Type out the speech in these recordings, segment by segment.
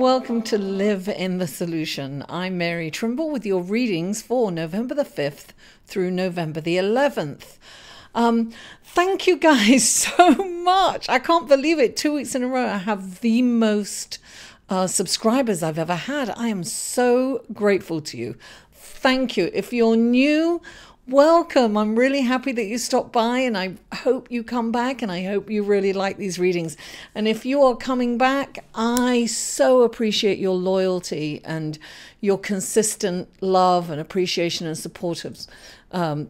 welcome to Live in the Solution. I'm Mary Trimble with your readings for November the 5th through November the 11th. Thank you guys so much. I can't believe it. 2 weeks in a row I have the most subscribers I've ever had. I am so grateful to you. Thank you. If you're new, welcome. I'm really happy that you stopped by, and I hope you come back, and I hope you really like these readings. And if you are coming back, I so appreciate your loyalty and your consistent love and appreciation and support of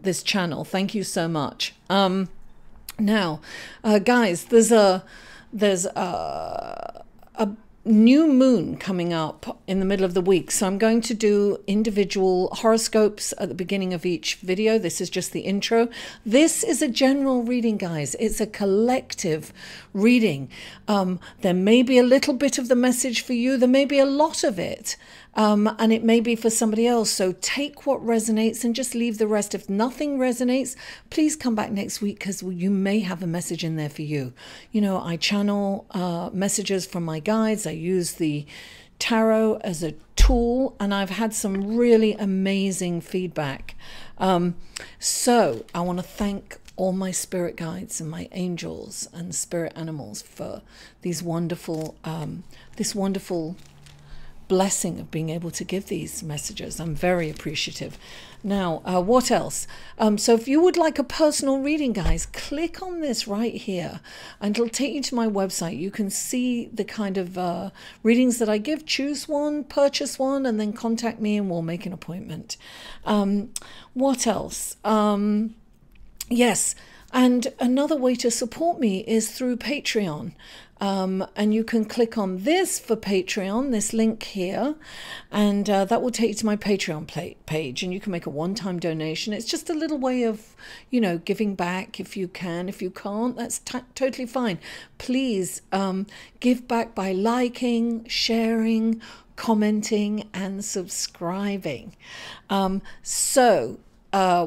this channel. Thank you so much. Now, guys, there's a new moon coming up in the middle of the week, so I'm going to do individual horoscopes at the beginning of each video. This is just the intro. This is a general reading, guys. It's a collective reading. There may be a little bit of the message for you, there may be a lot of it, and it may be for somebody else. So take what resonates and just leave the rest. If nothing resonates, please come back next week, because you may have a message in there for you. You know, I channel messages from my guides. I use the tarot as a tool, and I've had some really amazing feedback. So I want to thank all my spirit guides and my angels and spirit animals for these wonderful, this wonderful blessing of being able to give these messages. I'm very appreciative. Now, what else? So if you would like a personal reading, guys, click on this right here and it'll take you to my website. You can see the kind of readings that I give. Choose one, purchase one, and then contact me and we'll make an appointment. What else? Yes, and another way to support me is through Patreon. And you can click on this for Patreon, this link here, and that will take you to my Patreon page, and you can make a one-time donation. It's just a little way of, you know, giving back if you can. If you can't, that's totally fine. Please give back by liking, sharing, commenting, and subscribing.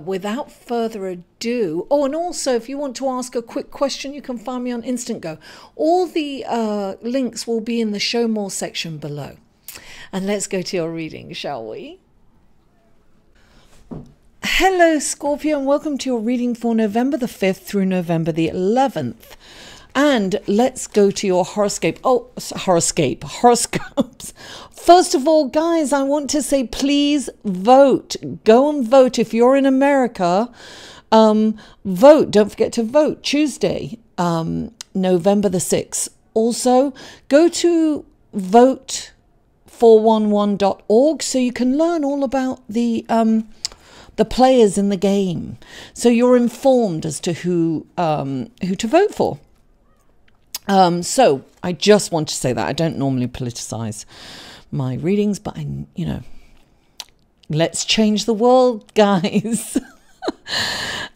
Without further ado, oh, and also if you want to ask a quick question, you can find me on Instant Go. All the links will be in the Show More section below. And let's go to your reading, shall we? Hello, Scorpio, and welcome to your reading for November the 5th through November the 11th. And let's go to your horoscope. Oh, horoscopes. First of all, guys, I want to say, please vote. Go and vote. If you're in America, vote. Don't forget to vote. Tuesday, November the 6th. Also, go to vote411.org so you can learn all about the players in the game. So you're informed as to who to vote for. So I just want to say that I don't normally politicize my readings, but let's change the world, guys.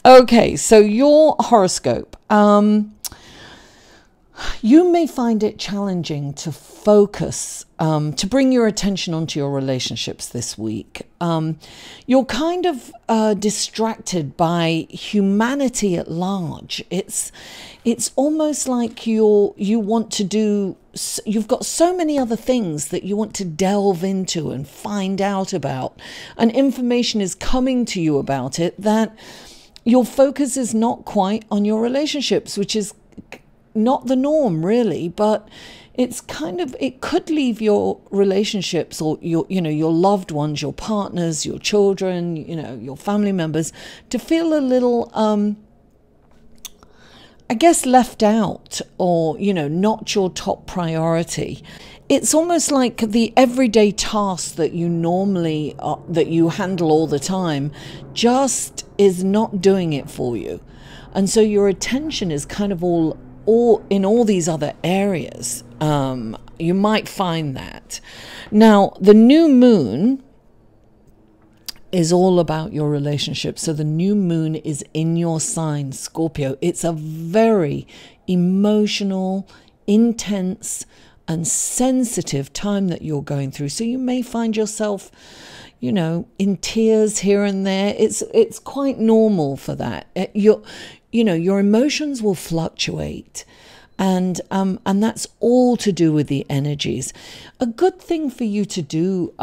Okay, so your horoscope. You may find it challenging to focus, to bring your attention onto your relationships this week. You're kind of distracted by humanity at large. It's almost like you've got so many other things that you want to delve into and find out about, and information is coming to you about it, that your focus is not quite on your relationships, which is not the norm really, but it's kind of, it could leave your relationships or your loved ones, your partners, your children, your family members, to feel a little I guess left out, or not your top priority. It's almost like the everyday tasks that you normally that you handle all the time just is not doing it for you, and so your attention is kind of all in all these other areas. You might find that. Now, the new moon is all about your relationship. So the new moon is in your sign, Scorpio. It's a very emotional, intense, and sensitive time that you're going through. So you may find yourself, in tears here and there. It's quite normal for that. Your emotions will fluctuate. And that's all to do with the energies. A good thing for you to do,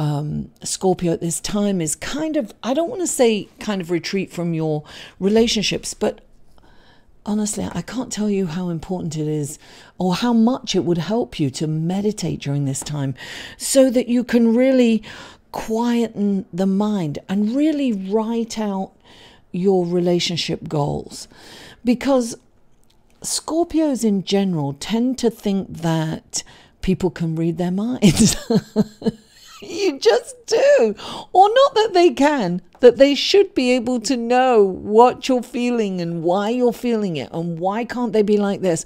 Scorpio, at this time is kind of, I don't want to say kind of retreat from your relationships, but honestly, I can't tell you how important it is or how much it would help you to meditate during this time so that you can really quieten the mind and really write out your relationship goals. Because Scorpios in general tend to think that people can read their minds. You just do. Or not that they can, that they should be able to know what you're feeling and why you're feeling it and why can't they be like this.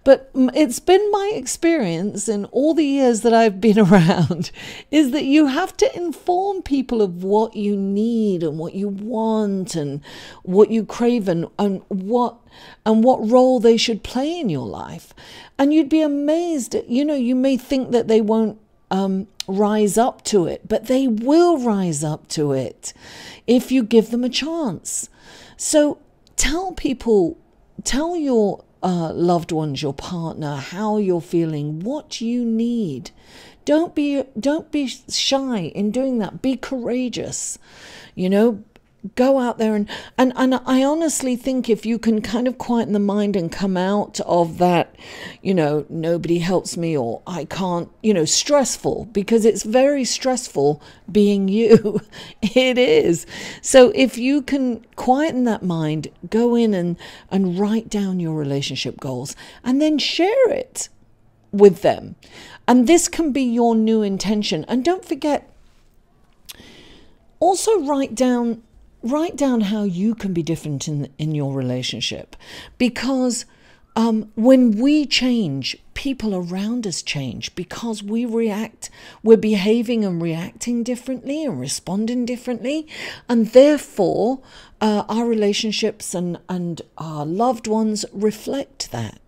But it's been my experience in all the years that I've been around is that you have to inform people of what you need and what you want and what you crave and what role they should play in your life. And you'd be amazed, you may think that they won't rise up to it, but they will rise up to it if you give them a chance. So tell your loved ones, your partner, how you're feeling, what you need. Don't be shy in doing that. Be courageous. Go out there and I honestly think if you can kind of quieten the mind and come out of that, nobody helps me or I can't, stressful, because it's very stressful being you. It is. So if you can quieten that mind, go in and write down your relationship goals and then share it with them. And this can be your new intention. And don't forget, also write down how you can be different in your relationship, because when we change, people around us change because we're behaving and reacting differently and responding differently, and therefore our relationships and our loved ones reflect that.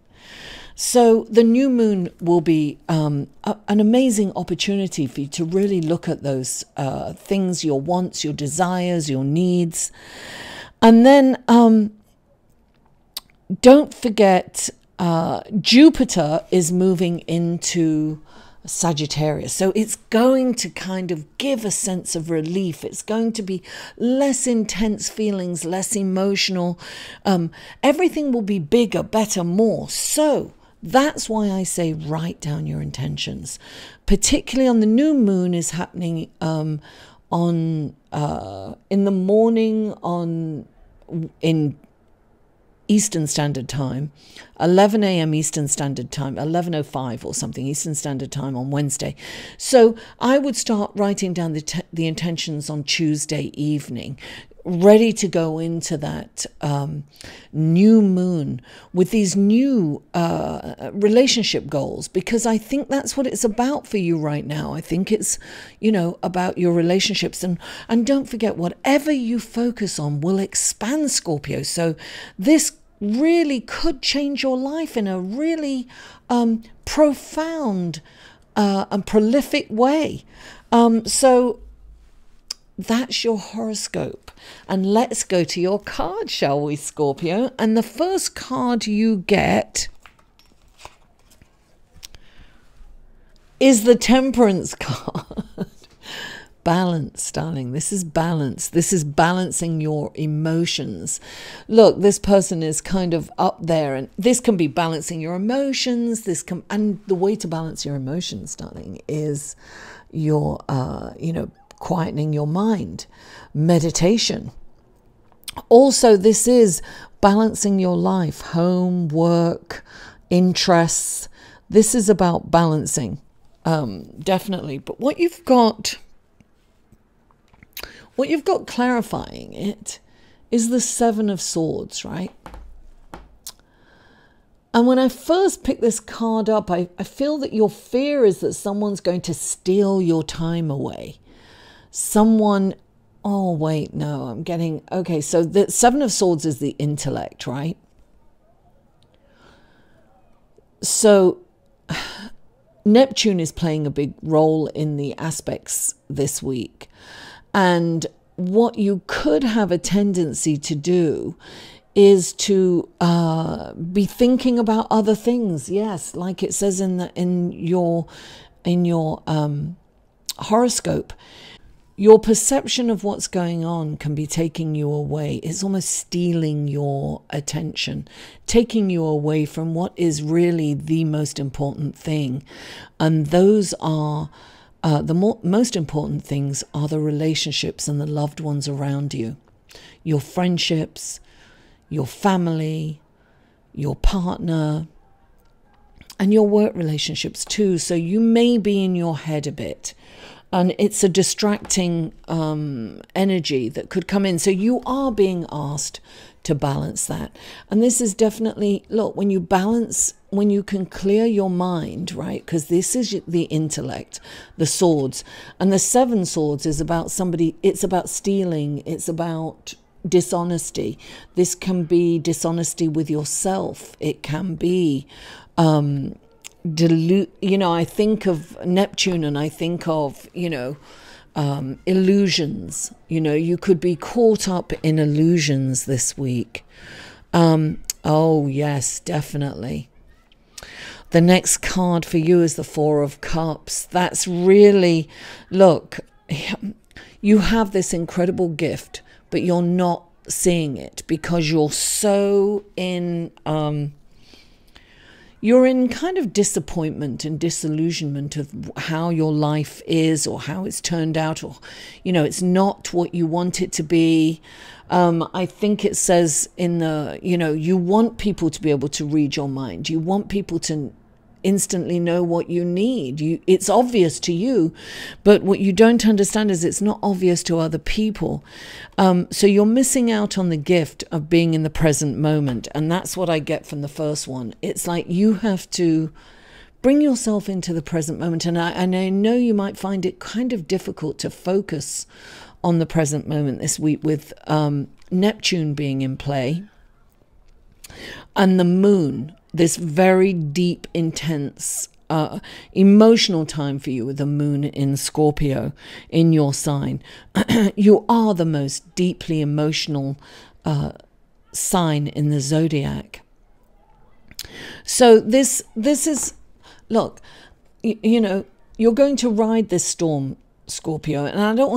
So the new moon will be an amazing opportunity for you to really look at those things, your wants, your desires, your needs. And then don't forget, Jupiter is moving into Sagittarius. So it's going to kind of give a sense of relief. It's going to be less intense feelings, less emotional. Everything will be bigger, better, more. So that's why I say write down your intentions, particularly on the new moon is happening in the morning in Eastern Standard Time, 11 a.m. Eastern Standard Time, 11:05 or something Eastern Standard Time on Wednesday. So I would start writing down the intentions on Tuesday evening, ready to go into that new moon with these new relationship goals, because I think that's what it's about for you right now. I think it's, about your relationships. And don't forget, whatever you focus on will expand, Scorpio. So this really could change your life in a really profound and prolific way. So that's your horoscope. And let's go to your card, shall we, Scorpio? And the first card you get is the Temperance card. Balance, darling. This is balance. This is balancing your emotions. Look, this person is kind of up there, and this can be balancing your emotions. And the way to balance your emotions, darling, is your, quietening your mind, meditation. Also, this is balancing your life, home, work, interests. This is about balancing, definitely. But what you've got clarifying it is the Seven of Swords, right? And when I first picked this card up, I feel that your fear is that someone's going to steal your time away. Okay, so the Seven of Swords is the intellect, right? So Neptune is playing a big role in the aspects this week. And what you could have a tendency to do is to be thinking about other things. Yes, like it says in your horoscope. Your perception of what's going on can be taking you away. It's almost stealing your attention, taking you away from what is really the most important thing. And those are most important things are the relationships and the loved ones around you. Your friendships, your family, your partner, and your work relationships too. So you may be in your head a bit. And it's a distracting energy that could come in. So you are being asked to balance that. And this is definitely, look, when you balance, when you can clear your mind, right? Because this is the intellect, the swords. And the 7 swords is about somebody, it's about stealing, it's about dishonesty. This can be dishonesty with yourself. It can be I think of Neptune and I think of, illusions. You could be caught up in illusions this week. Oh, yes, definitely. The next card for you is the 4 of Cups. That's really, look, you have this incredible gift, but you're not seeing it because you're so in... you're in kind of disappointment and disillusionment of how your life is or how it's turned out, or, it's not what you want it to be. I think it says in the, you want people to be able to read your mind. You want people to instantly know what you need. It's obvious to you, but what you don't understand is it's not obvious to other people. So you're missing out on the gift of being in the present moment. And that's what I get from the first one. It's like you have to bring yourself into the present moment. And I know you might find it kind of difficult to focus on the present moment this week with Neptune being in play and the moon. This very deep, intense, emotional time for you with the moon in Scorpio in your sign. You are the most deeply emotional sign in the zodiac. So this is, look, you're going to ride this storm, Scorpio, and I don't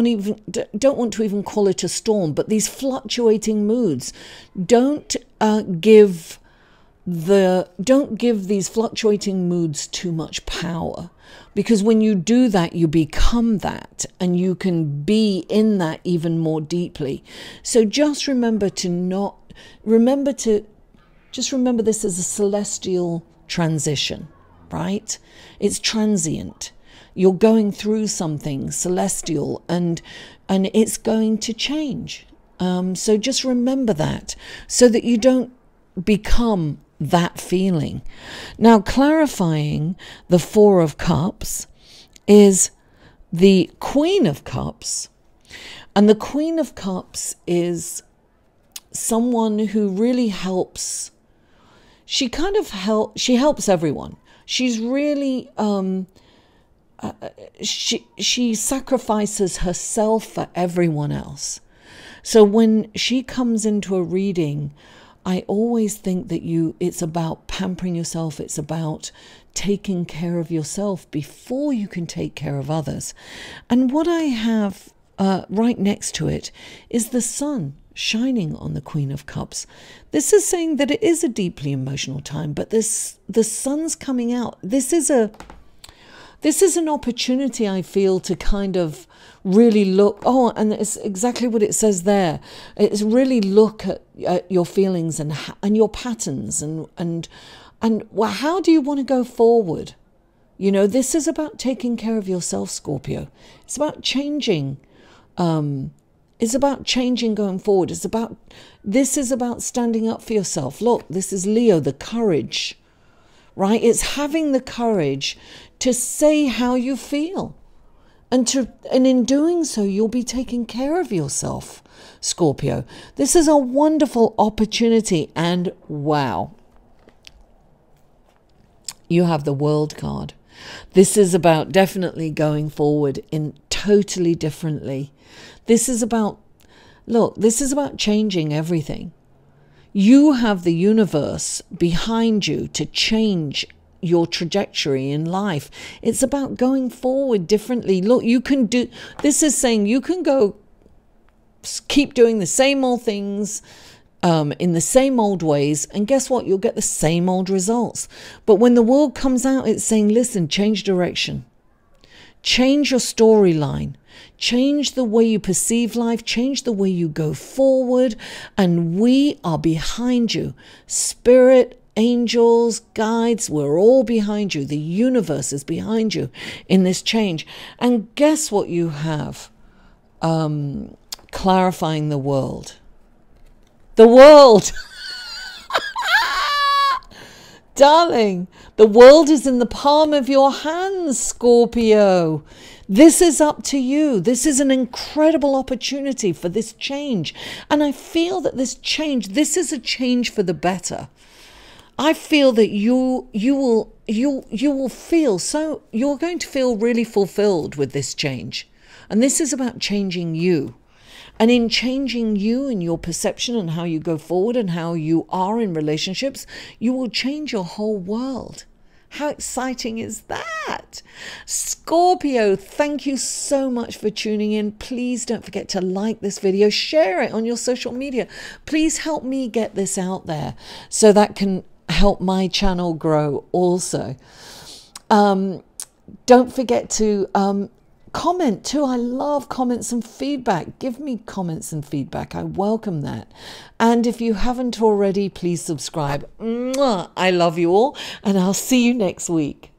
want to even call it a storm, but these fluctuating moods. Don't give these fluctuating moods too much power, because when you do that, you become that and you can be in that even more deeply. So just remember remember this as a celestial transition, right? It's transient. You're going through something celestial and it's going to change. So just remember that so that you don't become that feeling. Now, clarifying the 4 of Cups is the Queen of Cups. And the Queen of Cups is someone who really helps. She helps everyone. She's really, she sacrifices herself for everyone else. So when she comes into a reading, I always think that it's about pampering yourself. It's about taking care of yourself before you can take care of others. And what I have right next to it is the sun shining on the Queen of Cups. This is saying that it is a deeply emotional time, but the sun's coming out. This is an opportunity, I feel, to kind of really look, and it's exactly what it says there. It's really look at your feelings and your patterns and well, how do you want to go forward? This is about taking care of yourself, Scorpio. It's about changing. It's about changing going forward. This is about standing up for yourself. Look, this is Leo, the courage, right? It's having the courage to say how you feel. And in doing so, you'll be taking care of yourself, Scorpio. This is a wonderful opportunity. And wow, you have the World card. This is about definitely going forward in totally differently. This is about changing everything. You have the universe behind you to change your trajectory in life. It's about going forward differently. Look, you can do, this is saying you can go keep doing the same old things in the same old ways, and guess what? You'll get the same old results. But when the world comes out, it's saying, listen, change direction. Change your storyline. Change the way you perceive life. Change the way you go forward. And we are behind you. Spirit, angels, guides, we're all behind you. The universe is behind you in this change. And guess what you have? Clarifying the world. The world! Darling, the world is in the palm of your hands, Scorpio. This is up to you. This is an incredible opportunity for this change. And I feel that this is a change for the better. I feel that you will feel so, you're going to feel really fulfilled with this change. And this is about changing you. And in changing you and your perception and how you go forward and how you are in relationships, you will change your whole world. How exciting is that? Scorpio, thank you so much for tuning in. Please don't forget to like this video, share it on your social media. Please help me get this out there so that can help my channel grow also. Don't forget to comment too. I love comments and feedback. Give me comments and feedback. I welcome that. And if you haven't already, please subscribe. Mwah! I love you all, and I'll see you next week.